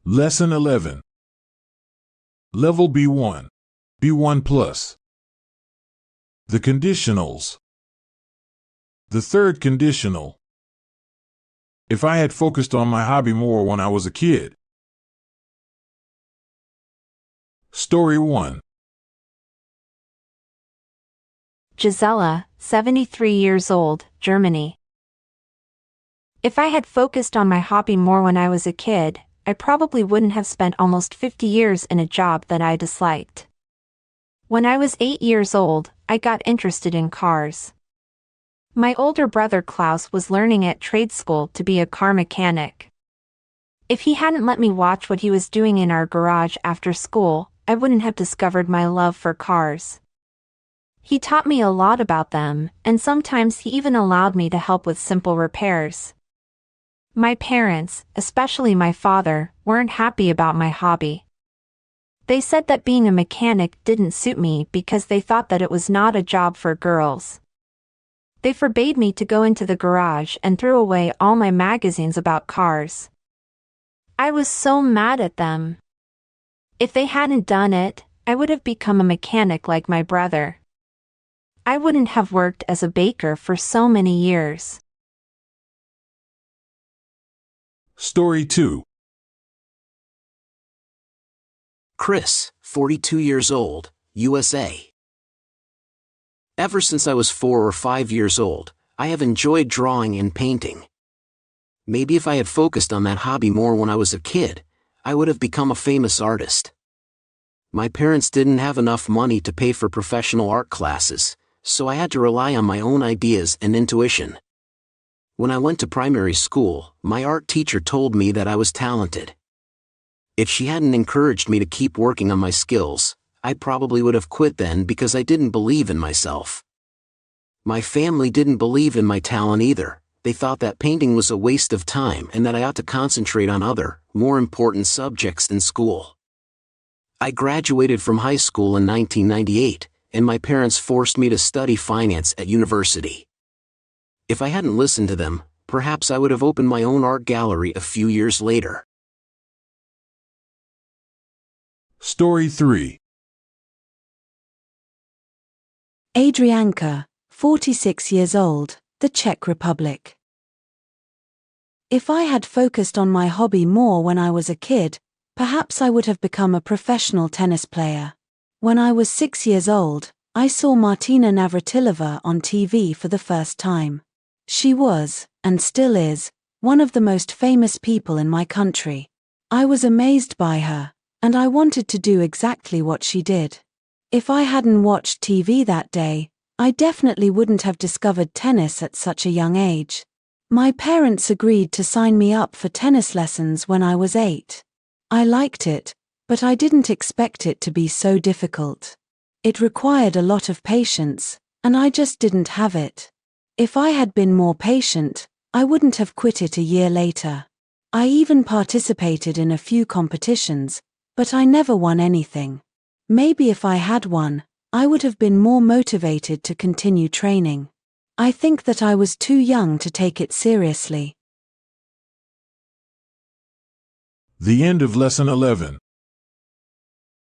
Lesson 11. Level B1, B1 plus. The conditionals. The third conditional. If I had focused on my hobby more when I was a kid. Story 1. Gisela, 73 years old, Germany. If I had focused on my hobby more when I was a kid, I probably wouldn't have spent almost 50 years in a job that I disliked. When I was 8 years old, I got interested in cars. My older brother Klaus was learning at trade school to be a car mechanic. If he hadn't let me watch what he was doing in our garage after school, I wouldn't have discovered my love for cars. He taught me a lot about them, and sometimes he even allowed me to help with simple repairs. My parents, especially my father, weren't happy about my hobby. They said that being a mechanic didn't suit me because they thought that it was not a job for girls. They forbade me to go into the garage and threw away all my magazines about cars. I was so mad at them. If they hadn't done it, I would have become a mechanic like my brother. I wouldn't have worked as a baker for so many years. Story 2. Chris, 42 years old, USA. Ever since I was 4 or 5 years old, I have enjoyed drawing and painting. Maybe if I had focused on that hobby more when I was a kid, I would have become a famous artist. My parents didn't have enough money to pay for professional art classes, so I had to rely on my own ideas and intuition. When I went to primary school, my art teacher told me that I was talented. If she hadn't encouraged me to keep working on my skills, I probably would have quit then because I didn't believe in myself. My family didn't believe in my talent either. They thought that painting was a waste of time and that I ought to concentrate on other, more important subjects than school. I graduated from high school in 1998, and my parents forced me to study finance at university. If I hadn't listened to them, perhaps I would have opened my own art gallery a few years later. Story 3. Adrianka, 46 years old, the Czech Republic. If I had focused on my hobby more when I was a kid, perhaps I would have become a professional tennis player. When I was 6 years old, I saw Martina Navratilova on TV for the first time. She was, and still is, one of the most famous people in my country. I was amazed by her, and I wanted to do exactly what she did. If I hadn't watched TV that day, I definitely wouldn't have discovered tennis at such a young age. My parents agreed to sign me up for tennis lessons when I was 8. I liked it, but I didn't expect it to be so difficult. It required a lot of patience, and I just didn't have it. If I had been more patient, I wouldn't have quit it a year later. I even participated in a few competitions, but I never won anything. Maybe if I had won, I would have been more motivated to continue training. I think that I was too young to take it seriously. The end of Lesson 11.